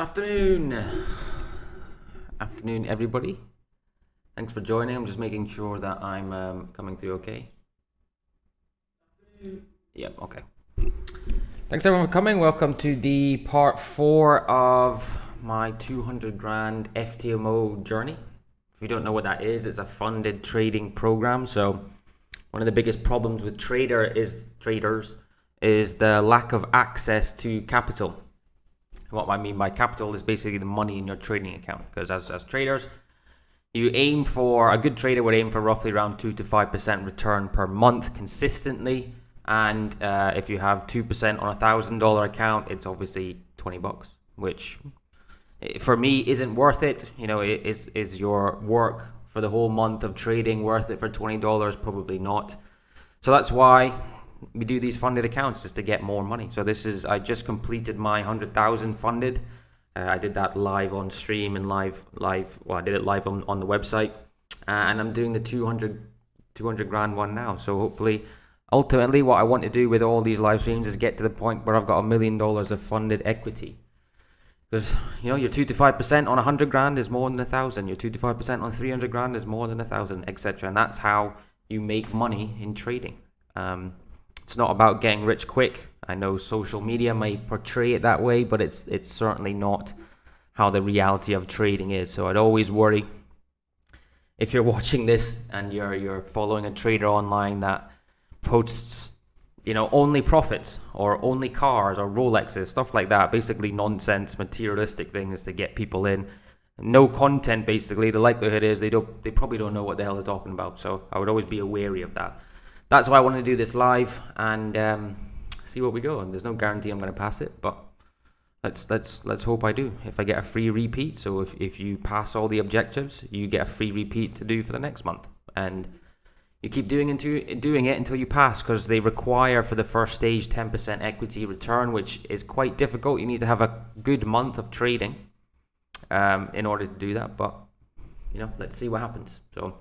Good afternoon, everybody. Thanks for joining. I'm just making sure that I'm coming through okay. Yep, okay. Thanks everyone for coming. Welcome to the part 4 of my 200 grand FTMO journey. If you don't know what that is, it's a funded trading program. So one of the biggest problems with traders is the lack of access to capital. What I mean by capital is basically the money in your trading account, because as traders, a good trader would aim for roughly around 2 to 5% return per month consistently. And if you have 2% on $1,000 account, it's obviously $20, which for me isn't worth it. You know, is your work for the whole month of trading worth it for $20? Probably not. So that's why we do these funded accounts, just to get more money. So I just completed my 100,000 funded. I did that live on stream and I did it live on the website, and I'm doing the 200 grand one now. So hopefully, ultimately, what I want to do with all these live streams is get to the point where I've got $1 million of funded equity. Because, you know, your 2 to 5% on 100 grand is more than 1,000. Your 2 to 5% on 300 grand is more than 1,000, etc. And that's how you make money in trading. It's not about getting rich quick. I know social media may portray it that way, but it's certainly not how the reality of trading is. So I'd always worry, if you're watching this and you're following a trader online that posts, you know, only profits or only cars or Rolexes, stuff like that, basically nonsense, materialistic things to get people in. No content, basically. The likelihood is they probably don't know what the hell they're talking about. So I would always be wary of that. That's why I want to do this live and see what we go. And there's no guarantee I'm going to pass it, but let's hope I do. If I get a free repeat, so if you pass all the objectives, you get a free repeat to do for the next month, and you keep doing it until you pass, because they require for the first stage 10% equity return, which is quite difficult. You need to have a good month of trading in order to do that. But you know, let's see what happens. So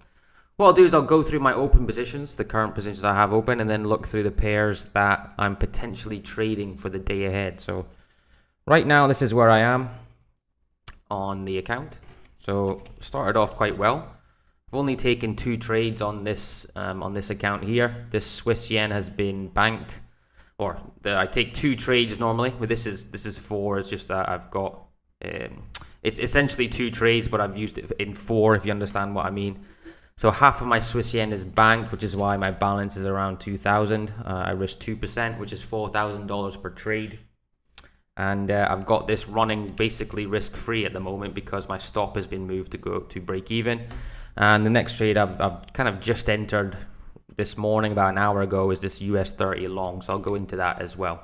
what I'll do is I'll go through my open positions, the current positions I have open, and then look through the pairs that I'm potentially trading for the day ahead. So right now, this is where I am on the account. So started off quite well. I've only taken 2 trades on this account here. This Swiss yen has been banked, I take 2 trades normally. But this is 4. It's just that I've got it's essentially 2 trades, but I've used it in 4, if you understand what I mean. So half of my Swiss yen is banked, which is why my balance is around 2,000. I risk 2%, which is $4,000 per trade. And I've got this running basically risk-free at the moment, because my stop has been moved to go to break even. And the next trade I've kind of just entered this morning, about an hour ago, is this US 30 long. So I'll go into that as well.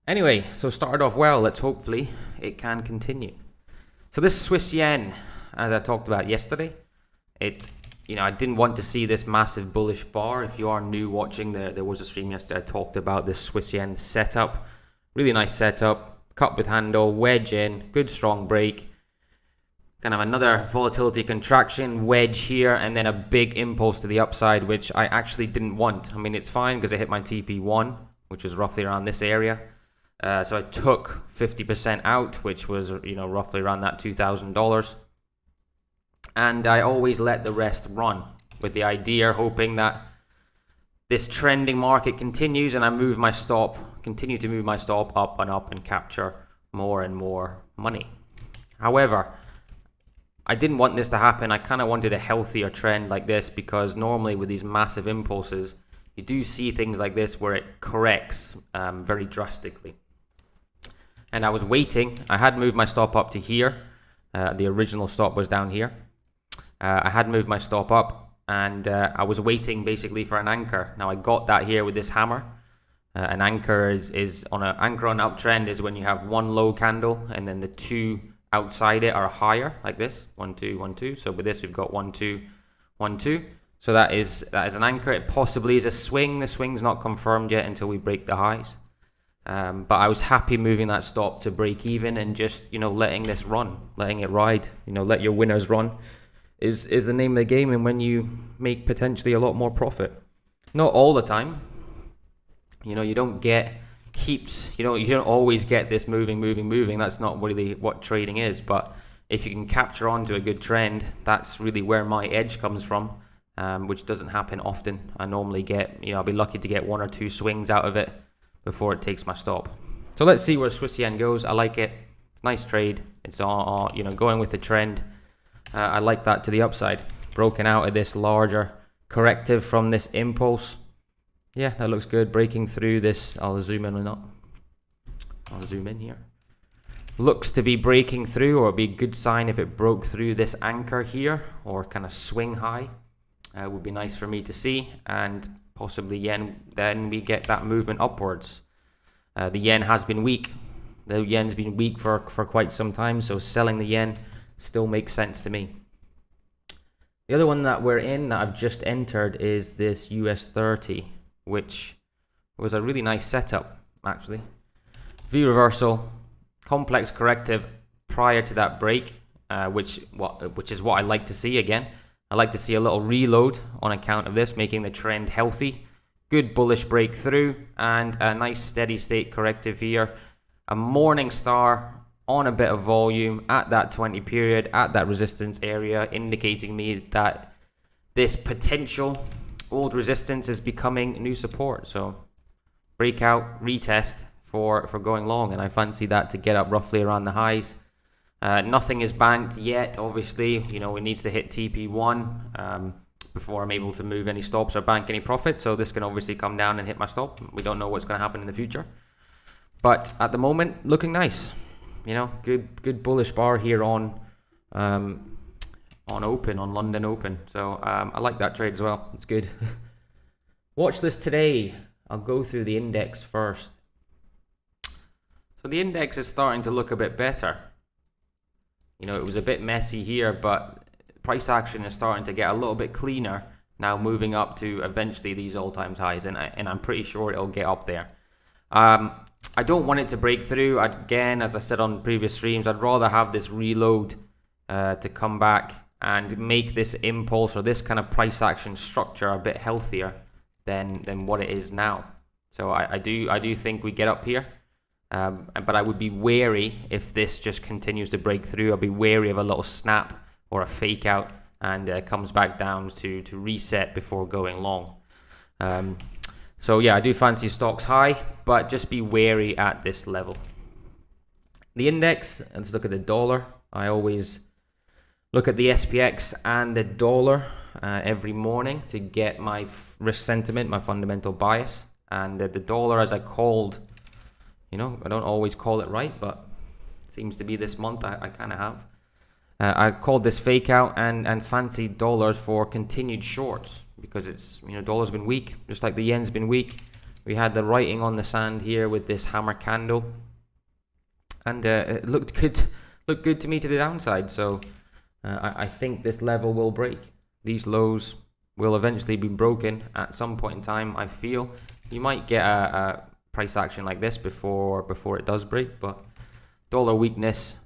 Anyway, so started off well. Hopefully it can continue. So this Swiss yen, as I talked about yesterday, I didn't want to see this massive bullish bar. If you are new watching, there was a stream yesterday. I talked about this Swiss yen setup. Really nice setup. Cup with handle, wedge in, good strong break. Kind of another volatility contraction, wedge here, and then a big impulse to the upside, which I actually didn't want. I mean, it's fine because I hit my TP1, which was roughly around this area. So I took 50% out, which was, you know, roughly around that $2,000. And I always let the rest run, with the idea, hoping that this trending market continues and I continue to move my stop up and capture more and more money. However, I didn't want this to happen. I kind of wanted a healthier trend like this, because normally with these massive impulses, you do see things like this where it corrects very drastically. And I was waiting. I had moved my stop up to here. The original stop was down here. I had moved my stop up, and I was waiting basically for an anchor. Now I got that here with this hammer. An anchor is on an anchor on uptrend is when you have one low candle and then the 2 outside it are higher, like this, 1 2 1 2. So with this we've got 1 2 1 2. So that is an anchor. It possibly is a swing. The swing's not confirmed yet until we break the highs. But I was happy moving that stop to break even and just, you know, letting this run, letting it ride. You know, let your winners run is the name of the game, and when you make potentially a lot more profit. Not all the time. You know, you don't get keeps, you don't always get this moving. That's not really what trading is. But if you can capture onto a good trend, that's really where my edge comes from, which doesn't happen often. I normally get, I'll be lucky to get 1 or 2 swings out of it before it takes my stop. So let's see where Swiss yen goes. I like it. Nice trade. It's all, going with the trend. I like that to the upside. Broken out of this larger corrective from this impulse. Yeah, that looks good. Breaking through this. I'll zoom in or not. I'll zoom in here. Looks to be breaking through, or it'd be a good sign if it broke through this anchor here, or kind of swing high. Would be nice for me to see, and possibly yen. Then we get that movement upwards. The yen has been weak. The yen's been weak for quite some time, so selling the yen still makes sense to me. The other one that we're in, that I've just entered, is this US 30, which was a really nice setup, actually. V reversal, complex corrective prior to that break, which is what I like to see again. I like to see a little reload on account of this, making the trend healthy. Good bullish breakthrough, and a nice steady state corrective here. A morning star on a bit of volume at that 20 period, at that resistance area, indicating me that this potential old resistance is becoming new support. So breakout, retest for going long, and I fancy that to get up roughly around the highs. Nothing is banked yet, obviously. It needs to hit TP1 before I'm able to move any stops or bank any profit. So this can obviously come down and hit my stop. We don't know what's going to happen in the future. But at the moment, looking nice. Good bullish bar here on London Open. So I like that trade as well. It's good. Watch this today. I'll go through the index first. So the index is starting to look a bit better. It was a bit messy here, but price action is starting to get a little bit cleaner now, moving up to eventually these all-time highs, and I'm pretty sure it'll get up there. I don't want it to break through. Again, as I said on previous streams, I'd rather have this reload to come back and make this impulse or this kind of price action structure a bit healthier than what it is now. So I do think we get up here, but I would be wary if this just continues to break through. I'll be wary of a little snap or a fake out and comes back down to reset before going long. So yeah, I do fancy stocks high, but just be wary at this level. The index, let's look at the dollar. I always look at the SPX and the dollar every morning to get my risk sentiment, my fundamental bias. And the dollar, as I called, I don't always call it right, but it seems to be this month I kind of have. I called this fake out and fancied dollars for continued shorts, because it's, dollar's been weak, just like the yen's been weak. We had the writing on the sand here with this hammer candle, and it looked good to me to the downside. So I think this level will break. These lows will eventually be broken at some point in time. I feel you might get a price action like this before it does break, but dollar weakness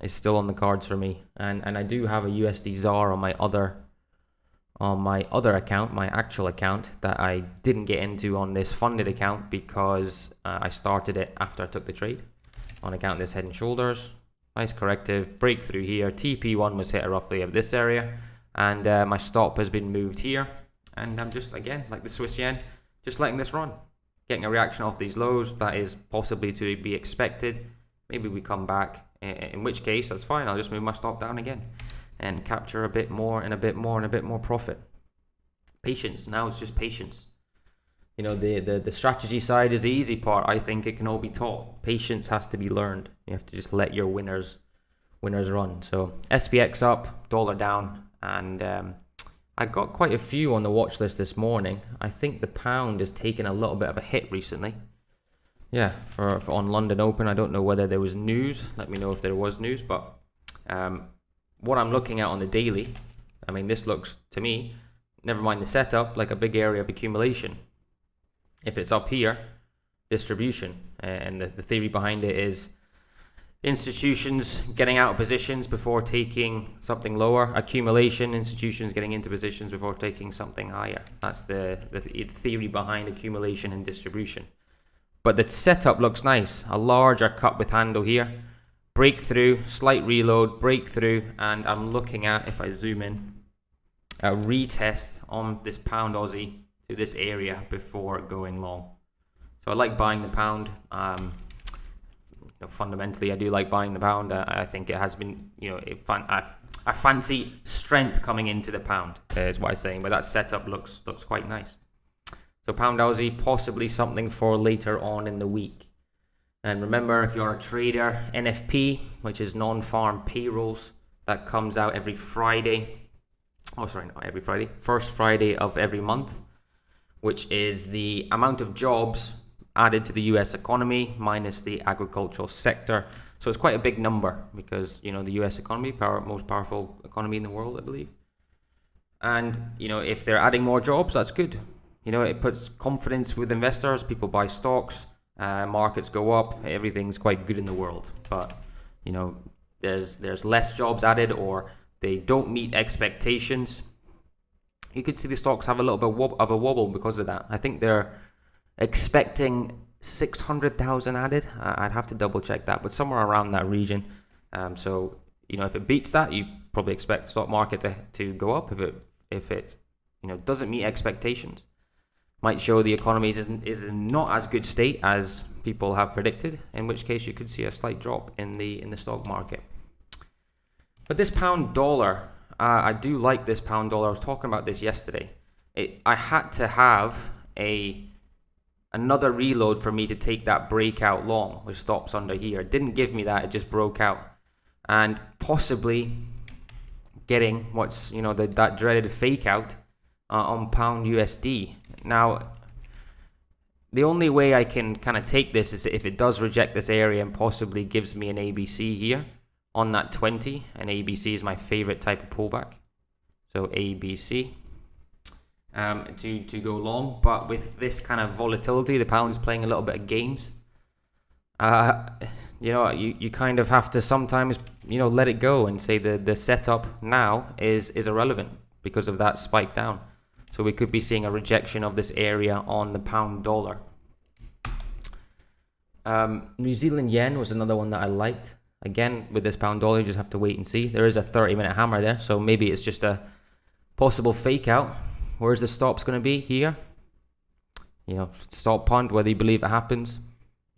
is still on the cards for me. And I do have a USD ZAR on my other account, my actual account, that I didn't get into on this funded account because I started it after I took the trade. On account this head and shoulders, nice corrective breakthrough here. TP1 was hit roughly at this area, and my stop has been moved here. And I'm just, again, like the Swiss yen, just letting this run, getting a reaction off these lows. That is possibly to be expected. Maybe we come back, in which case that's fine. I'll just move my stop down again and capture a bit more and a bit more and a bit more profit. Patience. Now it's just patience. The strategy side is the easy part. I think it can all be taught. Patience has to be learned. You have to just let your winners run. So SPX up, dollar down, and I got quite a few on the watch list this morning. I think the pound has taken a little bit of a hit recently. Yeah, for on London Open. I don't know whether there was news. Let me know if there was news. But what I'm looking at on the daily, this looks to me, never mind the setup, like a big area of accumulation. If it's up here, distribution. And the theory behind it is institutions getting out of positions before taking something lower. Accumulation, institutions getting into positions before taking something higher. That's the theory behind accumulation and distribution. But the setup looks nice. A larger cut with handle here. Breakthrough, slight reload, breakthrough, and I'm looking at, if I zoom in, a retest on this pound Aussie to this area before going long. So I like buying the pound. Fundamentally, I do like buying the pound. I think it has been, I fancy strength coming into the pound, is what I'm saying. But that setup looks quite nice. So pound Aussie, possibly something for later on in the week. And remember, if you're a trader, NFP, which is non-farm payrolls, that comes out every Friday. Oh, sorry, not every Friday. First Friday of every month, which is the amount of jobs added to the US economy minus the agricultural sector. So it's quite a big number because, the US economy, most powerful economy in the world, I believe. And, if they're adding more jobs, that's good. It puts confidence with investors. People buy stocks. Markets go up, everything's quite good in the world, but there's less jobs added or they don't meet expectations. You could see the stocks have a little bit of a wobble because of that. I think they're expecting 600,000 added. I'd have to double check that, but somewhere around that region. So if it beats that, you probably expect the stock market to go up. If it doesn't meet expectations, might show the economy is in not as good state as people have predicted, in which case you could see a slight drop in the stock market. But this pound dollar, I do like this pound dollar. I was talking about this yesterday. I had to have another reload for me to take that breakout long, which stops under here. It didn't give me that, it just broke out. And possibly getting what's, that dreaded fake out on pound USD. Now, the only way I can kind of take this is if it does reject this area and possibly gives me an ABC here on that 20. And ABC is my favorite type of pullback. So ABC to go long. But with this kind of volatility, the pound's playing a little bit of games. You kind of have to sometimes, let it go and say the setup now is irrelevant because of that spike down. So we could be seeing a rejection of this area on the pound dollar. New Zealand yen was another one that I liked. Again, with this pound dollar, you just have to wait and see. There is a 30-minute hammer there, so maybe it's just a possible fake out. Where's the stops going to be? Here. Stop punt, whether you believe it happens.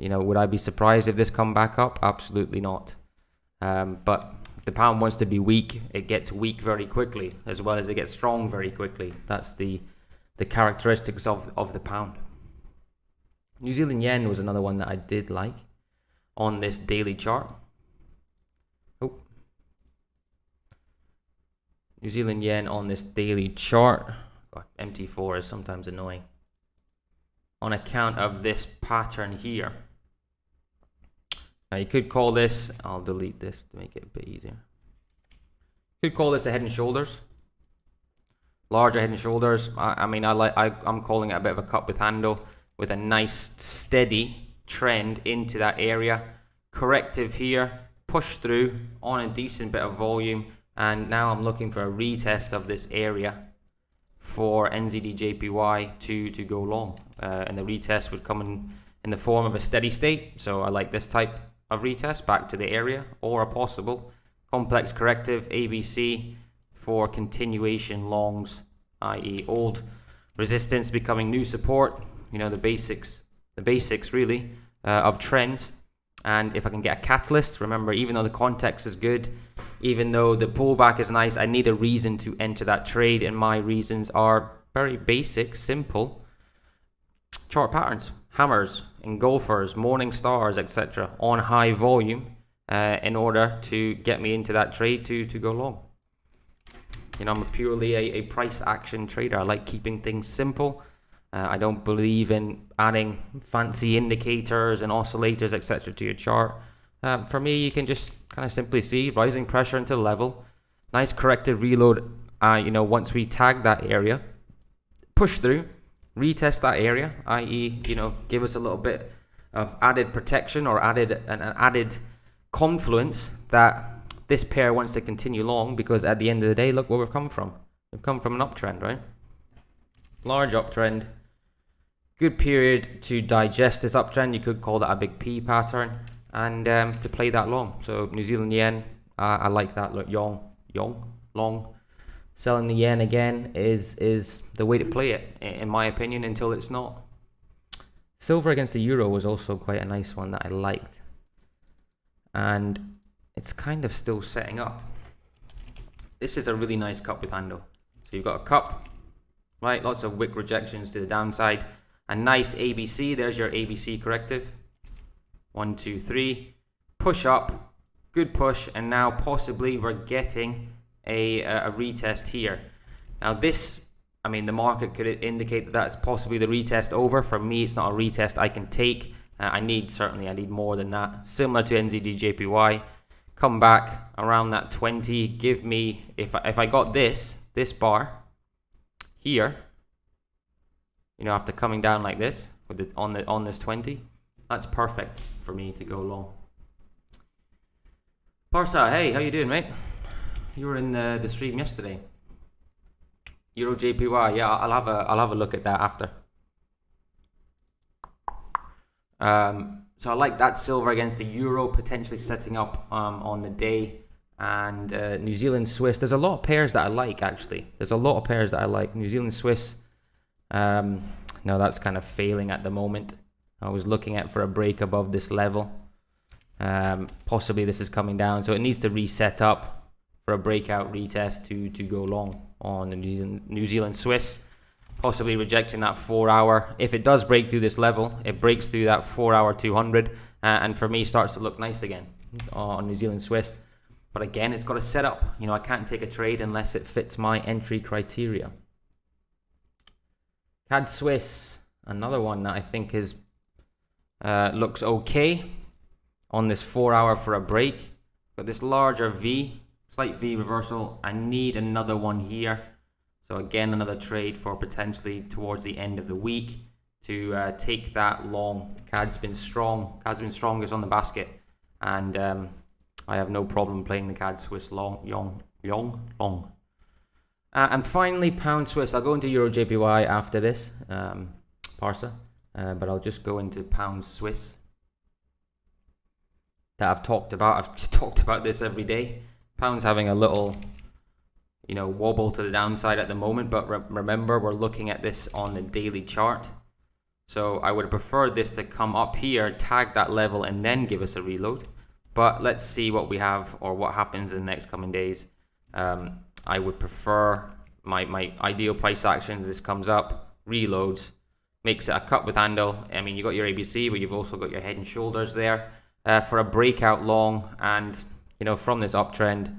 Would I be surprised if this come back up? Absolutely not. But if the pound wants to be weak, it gets weak very quickly, as well as it gets strong very quickly. That's the characteristics of the pound. New Zealand yen was another one that I did like on this daily chart. New Zealand yen on this daily chart. God, MT4 is sometimes annoying. On account of this pattern here. Now you could call this, I'll delete this to make it a bit easier. You could call this a head and shoulders. Larger head and shoulders. I'm calling it a bit of a cup with handle with a nice steady trend into that area. Corrective here, push through on a decent bit of volume, and now I'm looking for a retest of this area for NZD-JPY to go long. And the retest would come in the form of a steady state. So I like this type of retest back to the area, or a possible complex corrective ABC for continuation longs, i.e. old resistance becoming new support. The basics really of trends. And if I can get a catalyst, remember, even though the context is good, even though the pullback is nice, I need a reason to enter that trade, and my reasons are very basic, simple chart patterns, hammers, engulfers, morning stars, etc. on high volume in order to get me into that trade to go long. I'm purely a price action trader. I like keeping things simple. I don't believe in adding fancy indicators and oscillators, etc. to your chart. For me, you can just kind of simply see rising pressure into the level, nice corrective reload. Once we tag that area, push through, retest that area, i.e., give us a little bit of added protection or an added confluence that this pair wants to continue long, because at the end of the day, look where we've come from. We've come from an uptrend, right? Large uptrend, Good period to digest this uptrend. You could call that a big P pattern, and to play that long. So New Zealand yen, I like that. Look, long. Selling the yen again is the way to play it, in my opinion, until it's not. Silver against the euro was also quite a nice one that I liked. And it's kind of still setting up. This is a really nice cup with handle. So you've got a cup, right? Lots of wick rejections to the downside. A nice ABC. There's your ABC corrective. 1, 2, 3. Push up. Good push. And now possibly we're getting a retest here. Now this, I mean, the market could indicate that that's possibly the retest over. For me, it's not a retest I can take. I need more than that. Similar to NZD-JPY. Come back around that 20. Give me, if I got this bar here, you know, after coming down like this with it on this 20, that's perfect for me to go long. Parsa, hey, how you doing, mate? You were in the stream yesterday. Euro JPY, yeah, I'll have a look at that after. So I like that silver against the euro, potentially setting up on the day. And New Zealand Swiss, there's a lot of pairs that I like, actually. There's a lot of pairs that I like. New Zealand Swiss, no, that's kind of failing at the moment. I was looking at for a break above this level. Possibly this is coming down, so it needs to reset up for a breakout retest to go long on the New Zealand Swiss. Possibly rejecting that 4 hour. If it does break through this level, it breaks through that 4 hour 200, and for me starts to look nice again on New Zealand Swiss. But again, it's got to set up. You know, I can't take a trade unless it fits my entry criteria. CAD Swiss, another one that I think is looks okay on this 4 hour for a break. Got this larger V, slight V reversal. I need another one here. So again, another trade for potentially towards the end of the week to take that long. CAD's been strong. CAD's been strongest on the basket, and I have no problem playing the CAD Swiss long. And finally, Pound Swiss. I'll go into Euro JPY after this, Parsa, but I'll just go into Pound Swiss. That I've talked about. I've talked about this every day. Pound's having a little, you know, wobble to the downside at the moment, but remember, we're looking at this on the daily chart. So I would have preferred this to come up here, tag that level, and then give us a reload. But let's see what we have or what happens in the next coming days. I would prefer my ideal price actions. This comes up, reloads, makes it a cup with handle. I mean, you got your ABC, but you've also got your head and shoulders there for a breakout long. And, you know, from this uptrend,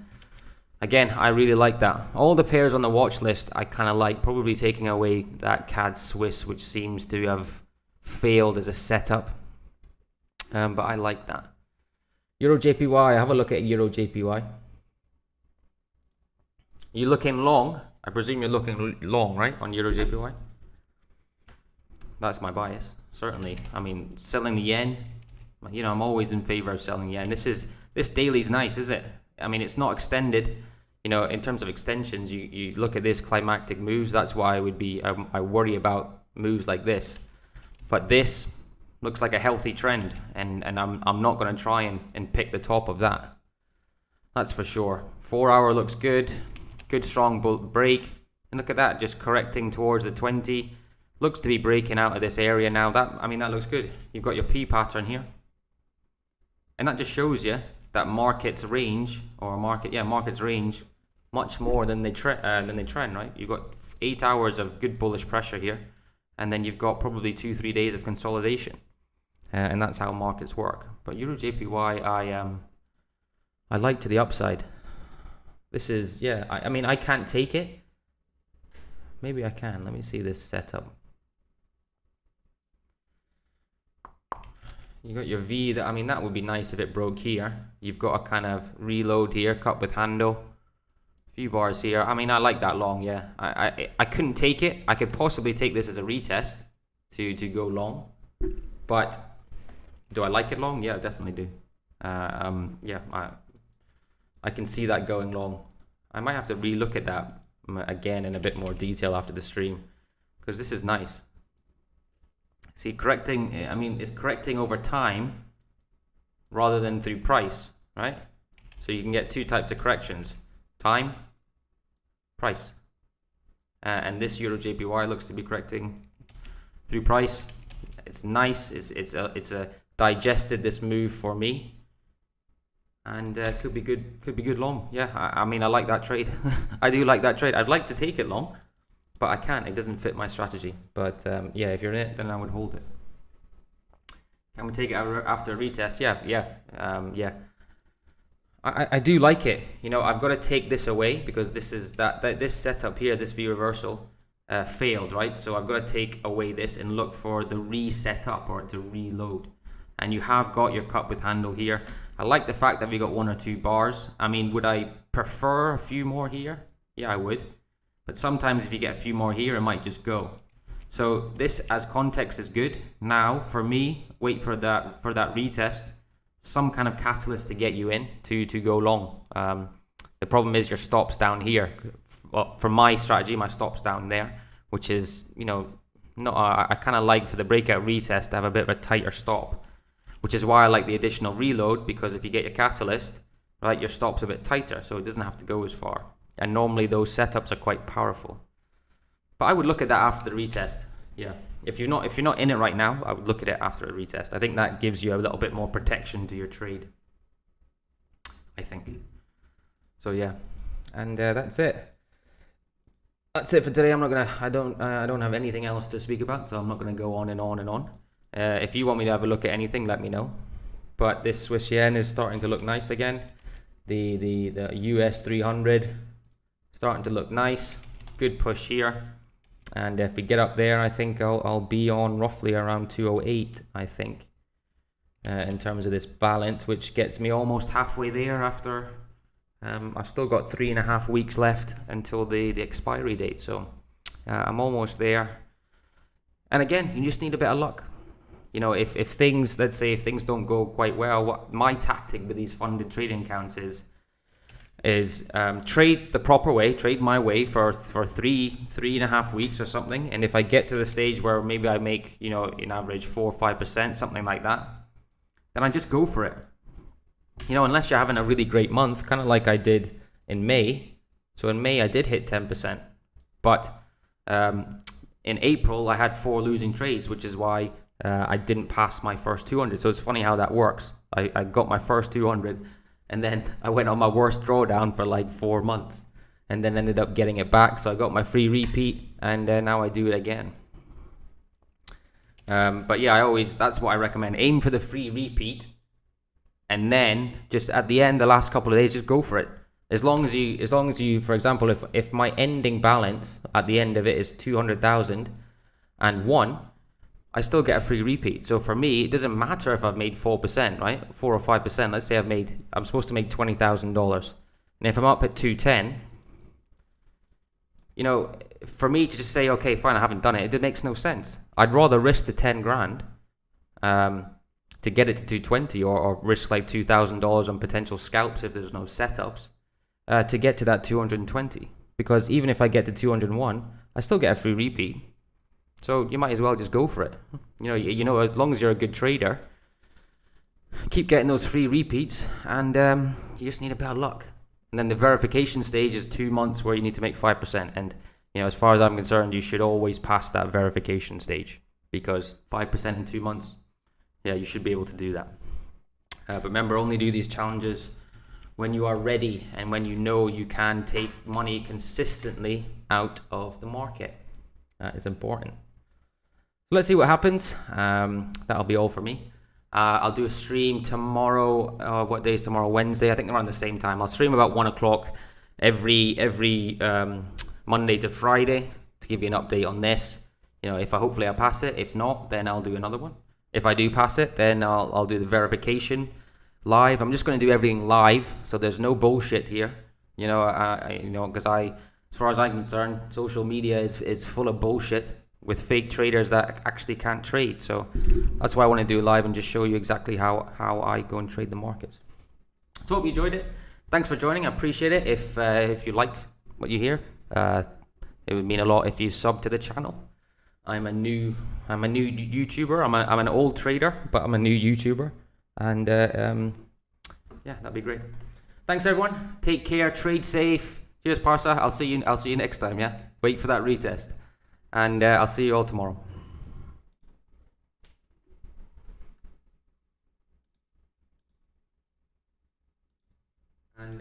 again, I really like that. All the pairs on the watch list I kind of like, probably taking away that CAD Swiss, which seems to have failed as a setup. But I like that. Euro JPY, have a look at Euro JPY. You're looking long. I presume you're looking long, right, on Euro JPY? That's my bias, certainly. I mean, selling the yen, you know, I'm always in favor of selling yen. This daily's nice, is it? I mean, it's not extended. You know, in terms of extensions, you look at this climactic moves. That's why I worry about moves like this. But this looks like a healthy trend, and I'm not going to try and pick the top of that. That's for sure. 4 hour looks good. Good strong break. And look at that, just correcting towards the 20. Looks to be breaking out of this area now. That looks good. You've got your P pattern here. And that just shows you that market's range, market's range much more than they trend, right? You've got 8 hours of good bullish pressure here, and then you've got probably 2-3 days of consolidation, and that's how markets work. But Euro JPY, I like to the upside. This is, yeah, I mean, I can't take it. Maybe I can. Let me see this setup. You got your V. That would be nice if it broke here. You've got a kind of reload here, cup with handle. Few bars here. I mean, I like that long, yeah. I couldn't take it. I could possibly take this as a retest to go long. But do I like it long? Yeah, I definitely do. I can see that going long. I might have to relook at that again in a bit more detail after the stream, because this is nice. See, correcting, I mean, it's correcting over time rather than through price, right? So you can get two types of corrections: time, price. And this Euro JPY looks to be correcting through price. It's nice. It's a digested this move for me, and could be good. Could be good long. Yeah, I mean, I like that trade. I do like that trade. I'd like to take it long, but I can't. It doesn't fit my strategy. But yeah, if you're in it, then I would hold it. Can we take it after a retest? Yeah. Yeah. I do like it. You know, I've got to take this away because this is this setup here, this V reversal failed, right? So I've got to take away this and look for the reset up or to reload. And you have got your cup with handle here. I like the fact that we got 1 or 2 bars. I mean, would I prefer a few more here? Yeah, I would. But sometimes if you get a few more here, it might just go. So this as context is good. Now for me, wait for that retest. Some kind of catalyst to get you in to go long. The problem is your stop's down here. Well, for my strategy, my stop's down there, which is, you know, not. I kind of like for the breakout retest to have a bit of a tighter stop, which is why I like the additional reload, because if you get your catalyst, right, your stop's a bit tighter, so it doesn't have to go as far. And normally those setups are quite powerful. But I would look at that after the retest. Yeah. If you're not in it right now, I would look at it after a retest. I think that gives you a little bit more protection to your trade, I think. So yeah, and that's it. That's it for today. I don't have anything else to speak about, so I'm not gonna go on and on and on. If you want me to have a look at anything, let me know. But this Swiss yen is starting to look nice again. The US 300 starting to look nice. Good push here. And if we get up there, I think I'll be on roughly around 208, I think, in terms of this balance, which gets me almost halfway there after, I've still got 3.5 weeks left until the expiry date. So I'm almost there. And again, you just need a bit of luck. You know, if things, let's say if things don't go quite well, what my tactic with these funded trading accounts is trade the proper way, trade my way for 3.5 weeks or something. And if I get to the stage where maybe I make, you know, in average 4 or 5%, something like that, then I just go for it. You know, unless you're having a really great month, kind of like I did in May. So in May I did hit 10%, but in April I had 4 losing trades, which is why I didn't pass my first 200. So it's funny how that works. I got my first 200. And then I went on my worst drawdown for like 4 months and then ended up getting it back. So I got my free repeat, and now I do it again. But yeah, that's what I recommend. Aim for the free repeat. And then just at the end, the last couple of days, just go for it. As long as you, for example, if my ending balance at the end of it is 200,001, I still get a free repeat. So for me, it doesn't matter if I've made 4%, right? 4 or 5%. Let's say I'm supposed to make $20,000. And if I'm up at 210, you know, for me to just say, okay, fine, I haven't done it, it makes no sense. I'd rather risk the 10 grand to get it to 220 or risk like $2,000 on potential scalps if there's no setups to get to that 220. Because even if I get to 201, I still get a free repeat. So you might as well just go for it. You know, as long as you're a good trader, keep getting those free repeats, and you just need a bit of luck. And then the verification stage is 2 months where you need to make 5%. And you know, as far as I'm concerned, you should always pass that verification stage, because 5% in 2 months, yeah, you should be able to do that. But remember, only do these challenges when you are ready and when you know you can take money consistently out of the market. That is important. Let's see what happens. That'll be all for me. I'll do a stream tomorrow. What day is tomorrow? Wednesday. I think around the same time. I'll stream about 1 o'clock every Monday to Friday to give you an update on this. You know, hopefully I pass it. If not, then I'll do another one. If I do pass it, then I'll do the verification live. I'm just going to do everything live, so there's no bullshit here. You know, because as far as I'm concerned, social media is full of bullshit with fake traders that actually can't trade. So that's why I want to do live and just show you exactly how I go and trade the markets. So hope you enjoyed it. Thanks for joining. I appreciate it. If you like what you hear, it would mean a lot if you sub to the channel. I'm a new YouTuber. I'm an old trader, but I'm a new YouTuber, and yeah, that'd be great. Thanks everyone. Take care. Trade safe. Cheers, Parsa. I'll see you next time. Yeah. Wait for that retest, and I'll see you all tomorrow. And